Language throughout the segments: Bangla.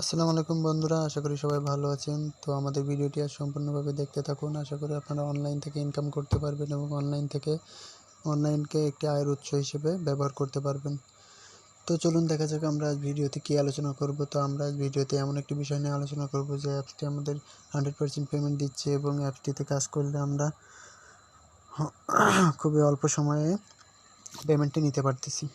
আসসালামু আলাইকুম বন্ধুরা, আশা করি সবাই ভালো আছেন। তো আমাদের ভিডিওটি আজ সম্পূর্ণভাবে দেখতে থাকুন। আশা করি আপনারা অনলাইন থেকে ইনকাম করতে পারবেন এবং অনলাইনকে একটি আয়ের উৎস হিসেবে ব্যবহার করতে পারবেন। তো চলুন দেখা যাক আমরা আজ ভিডিওতে কী আলোচনা করব। তো আমরা আজ ভিডিওতে এমন একটি বিষয় নিয়ে আলোচনা করব যে অ্যাপসটি আমাদের 100% পেমেন্ট দিচ্ছে এবং অ্যাপসটিতে কাজ করলে আমরা খুবই অল্প সময়ে পেমেন্টটি নিতে পারতেছি।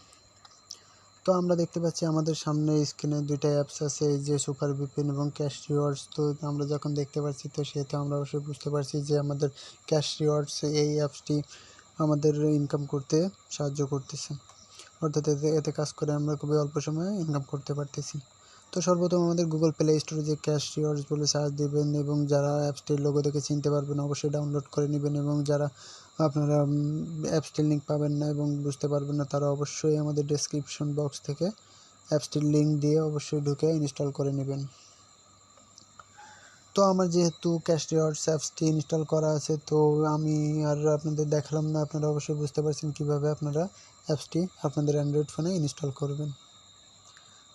তো আমরা দেখতে পাচ্ছি আমাদের সামনে স্ক্রিনে দুইটা অ্যাপস আছে, এই যে সুপার ভিপিএন এবং ক্যাশ রিওয়ার্ডস। তো আমরা যখন দেখতে পাচ্ছি তো সেহেতু আমরা অবশ্যই বুঝতে পারছি যে আমাদের ক্যাশ রিওয়ার্ডস এই অ্যাপসটি আমাদের ইনকাম করতে সাহায্য করতেছে, অর্থাৎ এতে কাজ করে আমরা খুবই অল্প সময়ে ইনকাম করতে পারতেছি। তো সর্বপ্রথম আমাদের গুগল প্লে স্টোরে যে ক্যাশ রিওয়ার্ডস বলে সার্চ দেবেন এবং যারা অ্যাপসটির লোগো দেখে চিনতে পারবেন অবশ্যই ডাউনলোড করে নেবেন, এবং যারা আপনারা অ্যাপসটির লিঙ্ক পাবেন না এবং বুঝতে পারবেন না তারা অবশ্যই আমাদের ডেসক্রিপশন বক্স থেকে অ্যাপসটির লিঙ্ক দিয়ে অবশ্যই ঢুকে ইনস্টল করে নেবেন। তো আমার যেহেতু ক্যাশ রিওয়ার্ডস অ্যাপসটি ইনস্টল করা আছে, তো আমি আর আপনাদের দেখালাম না, আপনারা অবশ্যই বুঝতে পারছেন কীভাবে আপনারা অ্যাপসটি আপনাদের অ্যান্ড্রয়েড ফোনে ইনস্টল করবেন।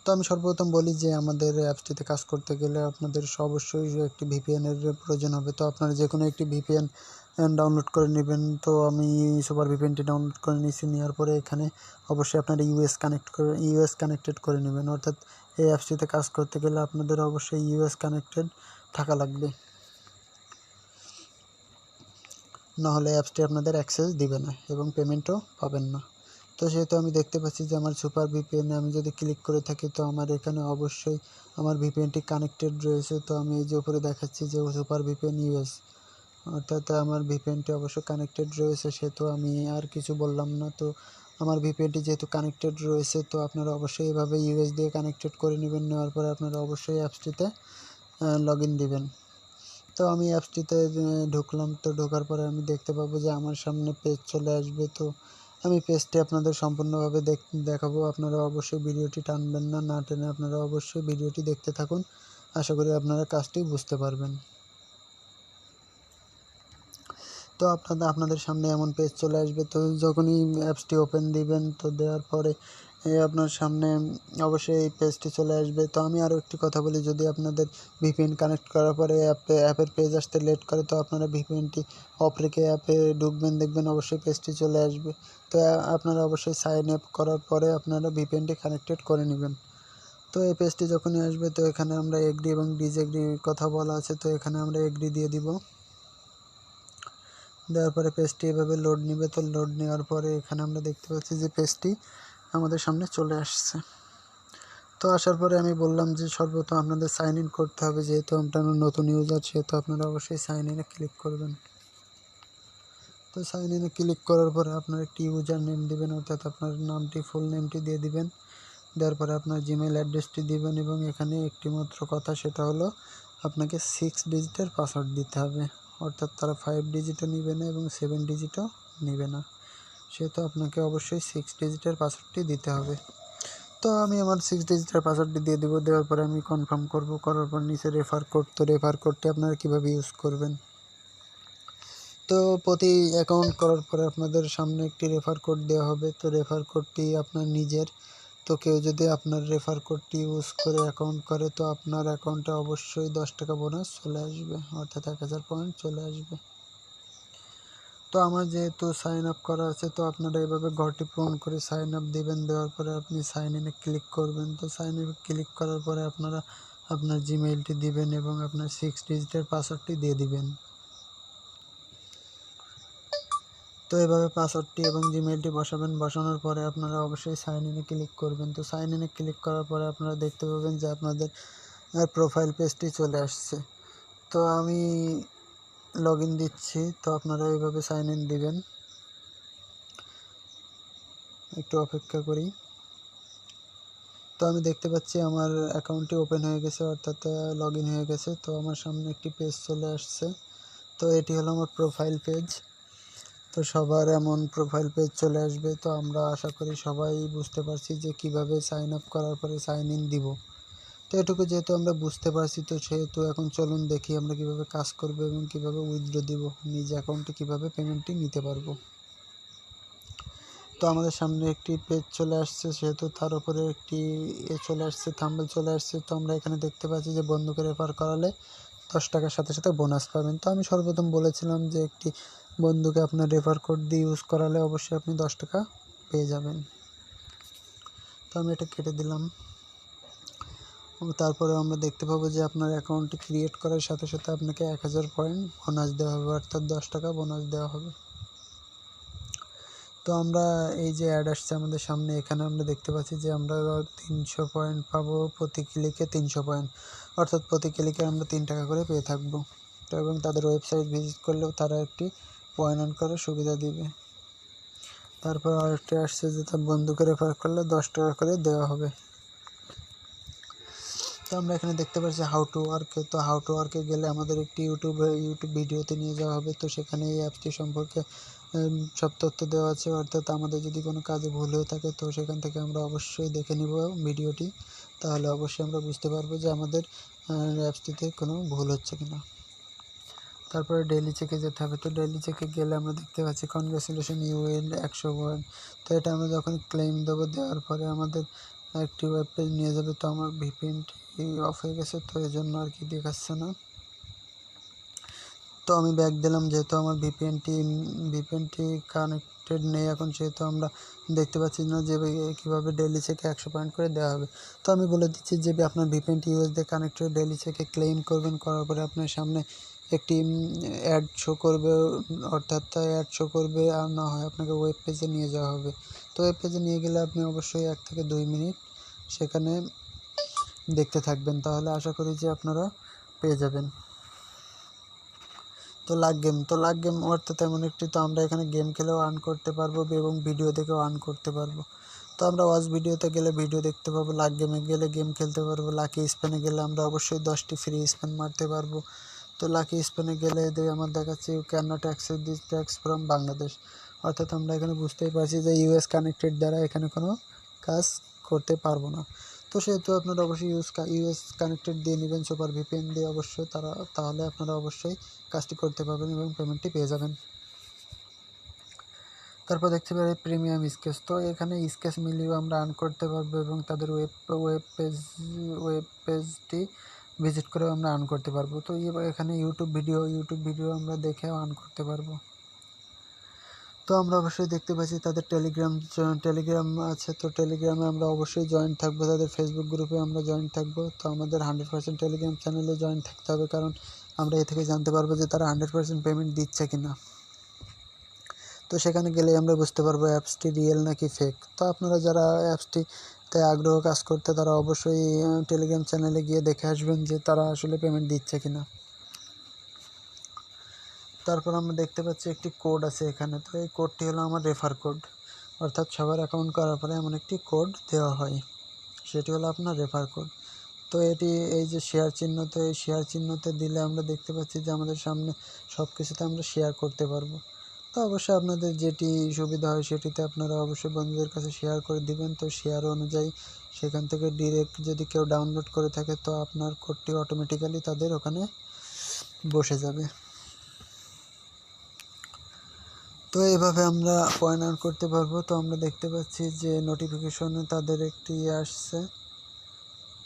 তো আমি সর্বপ্রথম বলি যে আমাদের অ্যাপসটিতে কাজ করতে গেলে আপনাদের অবশ্যই একটি ভিপিএনের প্রয়োজন হবে। তো আপনারা যে কোনো একটি ভিপিএন ডাউনলোড করে নেবেন। তো আমি সুপার ভিপিএনটি ডাউনলোড করে নিয়েছি, নেওয়ার পরে এখানে অবশ্যই আপনারা ইউএস কানেক্টেড করে নেবেন, অর্থাৎ এই অ্যাপসটিতে কাজ করতে গেলে আপনাদের অবশ্যই ইউএস কানেক্টেড থাকা লাগবে, নাহলে অ্যাপসটি আপনাদের অ্যাক্সেস দিবে না এবং পেমেন্টও পাবেন না। তো সেহেতু আমি দেখতে পাচ্ছি যে আমার সুপার ভিপিএনে আমি যদি ক্লিক করে থাকি তো আমার এখানে অবশ্যই আমার ভিপিএনটি কানেক্টেড রয়েছে। তো আমি এই যে উপরে দেখাচ্ছি যে সুপার ভিপিএন ইউএস, অর্থাৎ আমার ভিপিএনটি অবশ্যই কানেক্টেড রয়েছে, সেহেতু আমি আর কিছু বললাম না। তো আমার ভিপিএনটি যেহেতু কানেক্টেড রয়েছে তো আপনারা অবশ্যই এভাবে ইউএস দিয়ে কানেক্টেড করে নেবেন। নেওয়ার পরে আপনারা অবশ্যই অ্যাপসটিতে লগ ইন দেবেন। তো আমি অ্যাপসটিতে ঢুকলাম। তো ঢোকার পরে আমি দেখতে পাবো যে আমার সামনে পেজ চলে আসবে। তো আমি পেজটি আপনাদের সম্পূর্ণভাবে দেখাবো। আপনারা অবশ্যই ভিডিওটি টানবেন না, না টেনে আপনারা অবশ্যই ভিডিওটি দেখতে থাকুন। আশা করি আপনারা কাজটি বুঝতে পারবেন। তো আপনাদের সামনে এমন পেজ চলে আসবে। তো যখনই অ্যাপসটি ওপেন দিবেন তো দেওয়ার পরে আপনার সামনে অবশ্যই এই পেজটি চলে আসবে। তো আমি আরও একটি কথা বলি, যদি আপনাদের ভিপিএন কানেক্ট করার পরে অ্যাপের পেজ আসতে লেট করে তো আপনারা ভিপিএনটি অফ রেখে অ্যাপে ঢুকবেন, দেখবেন অবশ্যই পেজটি চলে আসবে। তো আপনারা অবশ্যই সাইন আপ করার পরে আপনারা ভিপিএনটি কানেক্টেড করে নেবেন। তো এই পেজটি যখনই আসবে তো এখানে আমরা এগ্রি এবং ডিসএগ্রির কথা বলা আছে, তো এখানে আমরা এগ্রি দিয়ে দিব। দেওয়ার পরে পেজটি এভাবে লোড নেবে। তো লোড নেওয়ার পরে এখানে আমরা দেখতে পাচ্ছি যে পেজটি আমাদের সামনে চলে আসছে। তো আসার পরে আমি বললাম যে সর্বপ্রথম আপনাদের সাইন ইন করতে হবে, যেহেতু আপনারা নতুন ইউজার সেহেতু আপনারা অবশ্যই সাইন ইনে ক্লিক করবেন। তো সাইন ইনে ক্লিক করার পরে আপনার একটি ইউজার নেম দেবেন, অর্থাৎ আপনার নামটি ফুল নেমটি দিয়ে দিবেন। দেওয়ার পরে আপনার জিমেইল অ্যাড্রেসটি দিবেন এবং এখানে একটি মাত্র কথা, সেটা হলো আপনাকে 6 ডিজিটের পাসওয়ার্ড দিতে হবে, অর্থাৎ তারা 5 ডিজিটও নেবে না এবং 7 ডিজিটও নেবে না, সেহেতু আপনাকে অবশ্যই 6 ডিজিটের পাসওয়ার্ডটি দিতে হবে। তো আমি আমার 6 ডিজিটের পাসওয়ার্ডটি দিয়ে দেবো। দেওয়ার পরে আমি কনফার্ম করব। করার পর নিচে রেফার কোড, তো রেফার কোডটি আপনারা কীভাবে ইউজ করবেন। তো প্রতি অ্যাকাউন্ট করার পরে আপনাদের সামনে একটি রেফার কোড দেওয়া হবে। তো রেফার কোডটি আপনার নিজের। তো কেউ যদি আপনার রেফার কোডটি ইউজ করে অ্যাকাউন্ট করে তো আপনার অ্যাকাউন্টে অবশ্যই 10 টাকা বোনাস চলে আসবে, অর্থাৎ 1000 পয়েন্ট চলে আসবে। তো আমার যেহেতু সাইন আপ করা আছে তো আপনারা এভাবে ঘরটি পূরণ করে সাইন আপ দেবেন। দেওয়ার পরে আপনি সাইন ইনে ক্লিক করবেন। তো সাইন ইনে ক্লিক করার পরে আপনারা আপনার জিমেইলটি দিবেন এবং আপনার 6 ডিজিটের পাসওয়ার্ডটি দিয়ে দিবেন। তো এভাবে পাসওয়ার্ডটি এবং জিমেইলটি বসাবেন। বসানোর পরে আপনারা অবশ্যই সাইন ইনে ক্লিক করবেন। তো সাইন ইনে ক্লিক করার পরে আপনারা দেখতে পাবেন যে আপনাদের প্রোফাইল পেজটি চলে আসছে। তো আমি লগ ইন দিচ্ছি। তো আপনারা এইভাবে সাইন ইন দিবেন। একটু অপেক্ষা করি। তো আমি দেখতে পাচ্ছি আমার অ্যাকাউন্টটি ওপেন হয়ে গেছে, অর্থাৎ লগ ইন হয়ে গেছে। তো আমার সামনে একটি পেজ চলে আসছে। তো এটি হলো আমার প্রোফাইল পেজ। তো সবার এমন প্রোফাইল পেজ চলে আসবে। তো আমরা আশা করি সবাই বুঝতে পারছি যে কিভাবে সাইন আপ করার পরে সাইন ইন দিব। তো এটুকু যেহেতু আমরা বুঝতে পারছি তো সেহেতু এখন চলুন দেখি আমরা কিভাবে কাজ করব এবং কিভাবে উইথড্র দিব, নিজ অ্যাকাউন্টে কিভাবে পেমেন্টটি নিতে পারবো। তো আমাদের সামনে একটি পেজ চলে আসছে, সেহেতু তার উপরে একটি চলে আসছে, থাম্বনেল চলে আসছে। তো আমরা এখানে দেখতে পাচ্ছি যে বন্ধুকে রেফার করালে 10 টাকার সাথে সাথে বোনাস পাবেন। তো আমি সর্বপ্রথম বলেছিলাম যে একটি বন্ধুকে আপনার রেফার কোড দিয়ে ইউজ করালে অবশ্যই আপনি 10 টাকা পেয়ে যাবেন। তো আমি এটা কেটে দিলাম। তারপরে আমরা দেখতে পাবো যে আপনার অ্যাকাউন্টটি ক্রিয়েট করার সাথে সাথে আপনাকে 1000 পয়েন্ট বোনাস দেওয়া হবে, অর্থাৎ 10 টাকা বোনাস দেওয়া হবে। তো আমরা এই যে অ্যাড আসছে আমাদের সামনে, এখানে আমরা দেখতে পাচ্ছি যে আমরা 300 পয়েন্ট পাবো, প্রতি ক্লিকে 300 পয়েন্ট, অর্থাৎ প্রতি ক্লিকে আমরা 3 টাকা করে পেয়ে থাকবো। তো এবং তাদের ওয়েবসাইট ভিজিট করলেও তারা একটি পয়েন্ট আর্ন করার সুবিধা দিবে। তারপর আরেকটি আসছে যে তার বন্ধুকে রেফার করলে 10 টাকা করে দেওয়া হবে। তো আমরা এখানে দেখতে পাচ্ছি হাউ টু ওয়ার্কে। তো হাউ টু ওয়ার্কে গেলে আমাদের একটি ইউটিউব ভিডিওতে নিয়ে যাওয়া হবে। তো সেখানে এই অ্যাপটি সম্পর্কে সব তথ্য দেওয়া আছে, অর্থাৎ আমাদের যদি কোনো কাজে ভুল হয়ে থাকে তো সেখান থেকে আমরা অবশ্যই দেখে নিব ভিডিওটি, তাহলে অবশ্যই আমরা বুঝতে পারবো যে আমাদের অ্যাপসটিতে কোনো ভুল হচ্ছে কিনা। তারপরে ডেইলি চেকে যেতে হবে। তো ডেইলি চেকে গেলে আমরা দেখতে পাচ্ছি কনগ্রাচুলেশন ইউ উইন 100 পয়েন্ট। তো এটা আমরা যখন ক্লেম দেবো, দেওয়ার পরে আমাদের একটি ওয়েব পেজ নিয়ে যাবে। তো আমার ভিপিএনটি অফ হয়ে গেছে, তো এই জন্য আর কি দেখাচ্ছে না। তো আমি ব্যাক দিলাম, যেহেতু আমার ভিপিএনটি কানেক্টেড নেই এখন, সেহেতু আমরা দেখতে পাচ্ছি না যে কীভাবে ডেইলি চেকে 100 পয়েন্ট করে দেওয়া হবে। তো আমি বলে দিচ্ছি যে আপনার ভিপিএনটি ইউএস দিয়ে কানেক্টেড, ডেইলি চেকে ক্লেম করবেন, করার পরে আপনার সামনে একটি অ্যাড শো করবে, অর্থাৎ অ্যাড শো করবে, আর না হয় আপনাকে ওয়েব পেজে নিয়ে যাওয়া হবে। তো ওয়েব পেজে নিয়ে গেলে আপনি অবশ্যই 1 থেকে 2 মিনিট সেখানে দেখতে থাকবেন, তাহলে আশা করি যে আপনারা পেয়ে যাবেন। তো লাক গেম অর্থাৎ এমন একটি, তো আমরা এখানে গেম খেলেও আর্ন করতে পারবো এবং ভিডিও দেখেও আর্ন করতে পারবো। তো আমরা ওয়াচ ভিডিওতে গেলে ভিডিও দেখতে পাবো, লাক গেমে গেলে গেম খেলতে পারবো, লাকি স্পেনে গেলে আমরা অবশ্যই 10টি ফ্রি স্পেন মারতে পারবো। তো লাকি স্পেনে গেলে আমার দেখাচ্ছে you can not access this tax from Bangladesh, অর্থাৎ আমরা এখানে বুঝতেই পারছি যে ইউএস কানেক্টেড দ্বারা এখানে কোনো কাজ করতে পারবো না। তো সেহেতু আপনারা অবশ্যই ইউএস কানেক্টেড দিয়ে নেবেন, সুপার ভিপিএন দিয়ে অবশ্যই, তাহলে আপনারা অবশ্যই কাজটি করতে পারবেন এবং পেমেন্টটি পেয়ে যাবেন। তারপর দেখতে পারি প্রিমিয়াম স্কেচ। তো এখানে স্কেচ মিলিয়েও আমরা আর্ন করতে পারবো এবং তাদের ওয়েব পেজটি ভিজিট করেও আমরা আর্ন করতে পারবো। তো এখানে ইউটিউব ভিডিও আমরা দেখেও আর্ন করতে পারবো। তো আমরা অবশ্যই দেখতে পাচ্ছি তাদের টেলিগ্রাম আছে। তো টেলিগ্রামে আমরা অবশ্যই জয়েন থাকবো, তাদের ফেসবুক গ্রুপে আমরা জয়েন থাকবো। তো আমাদের 100% টেলিগ্রাম চ্যানেলে জয়েন থাকতে হবে, কারণ আমরা এ থেকে জানতে পারবো যে তারা 100% পেমেন্ট দিচ্ছে কিনা। তো সেখানে গেলে আমরা বুঝতে পারবো অ্যাপসটি রিয়েল নাকি ফেক। তো আপনারা যারা অ্যাপসটিতে আগ্রহ কাজ করতে, তারা অবশ্যই টেলিগ্রাম চ্যানেলে গিয়ে দেখে আসবেন যে তারা আসলে পেমেন্ট দিচ্ছে কিনা। তারপর আমরা দেখতে পাচ্ছি একটি কোড আছে এখানে। তো এই কোডটি হলো আমার রেফার কোড, অর্থাৎ সবার অ্যাকাউন্ট করার পরে এমন একটি কোড দেওয়া হয়, সেটি হলো আপনার রেফার কোড। তো এটি এই যে শেয়ার চিহ্ন, তো এই শেয়ার চিহ্নতে দিলে আমরা দেখতে পাচ্ছি যে আমাদের সামনে সব কিছুতে আমরা শেয়ার করতে পারবো। তো অবশ্যই আপনাদের যেটি সুবিধা হয় সেটিতে আপনারা অবশ্যই বন্ধুদের কাছে শেয়ার করে দিবেন। তো শেয়ার অনুযায়ী সেখান থেকে ডিরেক্ট যদি কেউ ডাউনলোড করে থাকে, তো আপনার কোডটি অটোমেটিক্যালি তাদের ওখানে বসে যাবে। তো এইভাবে আমরা পয়েন্ট আর্ন করতে পারবো। তো আমরা দেখতে পাচ্ছি যে নোটিফিকেশনে তাদের একটি আসছে।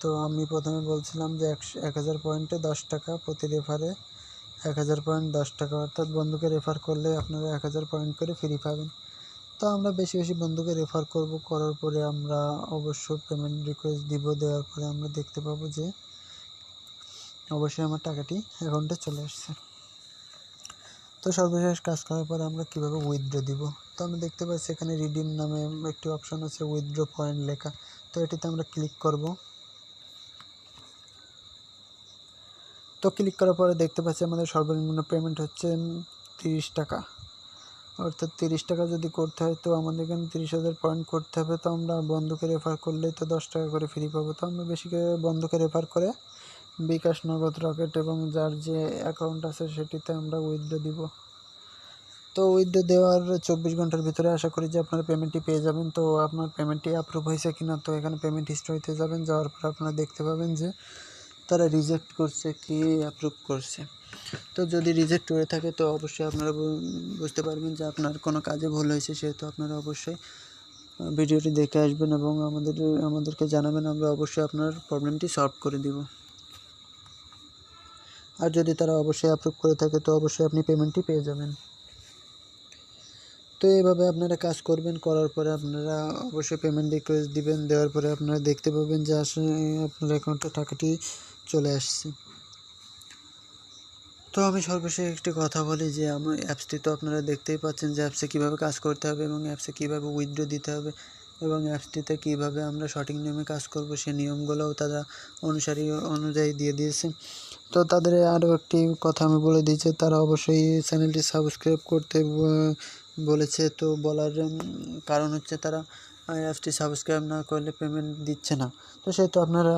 তো আমি প্রথমে বলছিলাম যে 1000 পয়েন্টে 10 টাকা, প্রতি রেফারে 1000 পয়েন্ট 10 টাকা, অর্থাৎ বন্ধুকে রেফার করলে আপনারা 1000 পয়েন্ট করে ফ্রি পাবেন। তো আমরা বেশি বেশি বন্ধুকে রেফার করব, করার পরে আমরা অবশ্যই পেমেন্ট রিকোয়েস্ট দিব, দেওয়ার পরে আমরা দেখতে পাবো যে অবশ্যই আমার টাকাটি অ্যাকাউন্টে চলে আসছে। তো সর্বশেষ কাজ করার পরে আমরা কীভাবে উইথড্র দিব। তো আমরা দেখতে পাচ্ছি এখানে রিডিম নামে একটি অপশন আছে, উইথড্র পয়েন্ট লেখা। তো এটিতে আমরা ক্লিক করব। তো ক্লিক করার পরে দেখতে পাচ্ছি আমাদের সর্বনিম্ন পেমেন্ট হচ্ছে 30 টাকা, অর্থাৎ 30 টাকা যদি করতে হয় তো আমাদের এখানে 30,000 পয়েন্ট করতে হবে। তো আমরা বন্ধুকে রেফার করলেই তো 10 টাকা করে ফ্রি পাবো। তো আমরা বেশি করে বন্ধুকে রেফার করে bKash, নগদ, রকেট এবং যার যে অ্যাকাউন্ট আছে সেটিতে আমরা উইথড্র দিব। তো উইথড্র দেওয়ার 24 ঘন্টার ভিতরে আশা করি যে আপনারা পেমেন্টটি পেয়ে যাবেন। তো আপনার পেমেন্টটি অ্যাপ্রুভ হয়েছে কিনা, তো এখানে পেমেন্ট হিস্ট্রিতে যাবেন, যাওয়ার পর আপনারা দেখতে পাবেন যে তারা রিজেক্ট করছে কি অ্যাপ্রুভ করছে। তো যদি রিজেক্ট হয়ে থাকে তো অবশ্যই আপনারা বুঝতে পারবেন যে আপনার কোনো কাজে ভুল হয়েছে, সেহেতু আপনারা অবশ্যই ভিডিওটি দেখে আসবেন এবং আমাদেরকে জানাবেন, আমরা অবশ্যই আপনার প্রবলেমটি সলভ করে দিব। আর যদি তারা অবশ্যই অ্যাপ্রুভ করে থাকে তো অবশ্যই আপনি পেমেন্টটি পেয়ে যাবেন। তো এইভাবে আপনারা কাজ করবেন, করার পরে আপনারা অবশ্যই পেমেন্ট রিকোয়েস্ট দিবেন, দেওয়ার পরে আপনারা দেখতে পাবেন যে আসলে আপনার অ্যাকাউন্টে টাকাটি চলে আসছে। তো আমি সর্বশেষ একটি কথা বলি যে আমার অ্যাপসটি তো আপনারা দেখতেই পাচ্ছেন যে অ্যাপসে কীভাবে কাজ করতে হবে এবং অ্যাপসে কীভাবে উইথড্র দিতে হবে এবং অ্যাপসটিতে কীভাবে আমরা সঠিক নিয়মে কাজ করব সেই নিয়মগুলোও তারা অনুযায়ী দিয়ে দিয়েছে। তো তাদের আরও একটি কথা আমি বলে দিয়েছি, তারা অবশ্যই চ্যানেলটি সাবস্ক্রাইব করতে বলেছে। তো বলার কারণ হচ্ছে তারা অ্যাপসটি সাবস্ক্রাইব না করলে পেমেন্ট দিচ্ছে না, তো সেহেতু আপনারা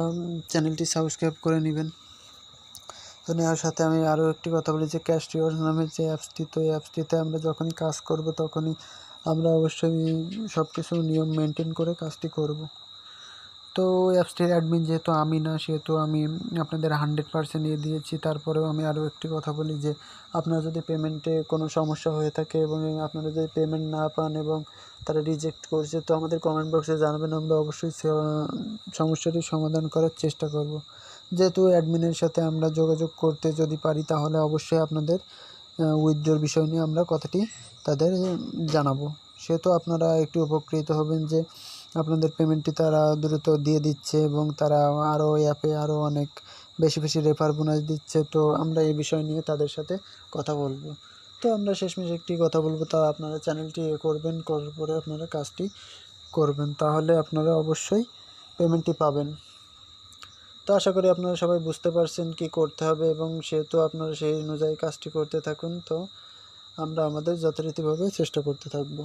চ্যানেলটি সাবস্ক্রাইব করে নেবেন। তো নেওয়ার সাথে আমি আরও একটি কথা বলি যে ক্যাশ রিওয়ার্ডস নামের যে অ্যাপসটি, তো এই অ্যাপসটিতে আমরা যখনই কাজ করব তখনই আমরা অবশ্যই সব কিছু নিয়ম মেনটেন করে কাজটি করব। তো অ্যাপসটির অ্যাডমিন যেহেতু আমি না, সেহেতু আমি আপনাদের 100% দিয়ে দিয়েছি। তারপরেও আমি আরও একটি কথা বলি যে আপনার যদি পেমেন্টে কোনো সমস্যা হয়ে থাকে এবং আপনারা যদি পেমেন্ট না পান এবং তারা রিজেক্ট করছে, তো আমাদের কমেন্ট বক্সে জানাবেন, আমরা অবশ্যই সমস্যাটি সমাধান করার চেষ্টা করব। যেহেতু অ্যাডমিনের সাথে আমরা যোগাযোগ করতে যদি পারি তাহলে অবশ্যই আপনাদের উইথড্রর বিষয় নিয়ে আমরা কথাটি তাদের জানাবো। সেহেতু আপনারা একটু উপকৃত হবেন যে আপনাদের পেমেন্টটি তারা দ্রুত দিয়ে দিচ্ছে এবং তারা আরও অ্যাপে আরও অনেক বেশি বেশি রেফার বোনাস দিচ্ছে। তো আমরা এই বিষয় নিয়ে তাদের সাথে কথা বলবো। তো আমরা শেষমেশ একটি কথা বলবো, তা আপনারা চ্যানেলটি করবেন, করার পরে আপনারা কাজটি করবেন, তাহলে আপনারা অবশ্যই পেমেন্টটি পাবেন। তো আশা করি আপনারা সবাই বুঝতে পারছেন কী করতে হবে এবং সেহেতু আপনারা সেই অনুযায়ী কাজটি করতে থাকুন। তো আমরা আমাদের যথারীতিভাবে চেষ্টা করতে থাকবো।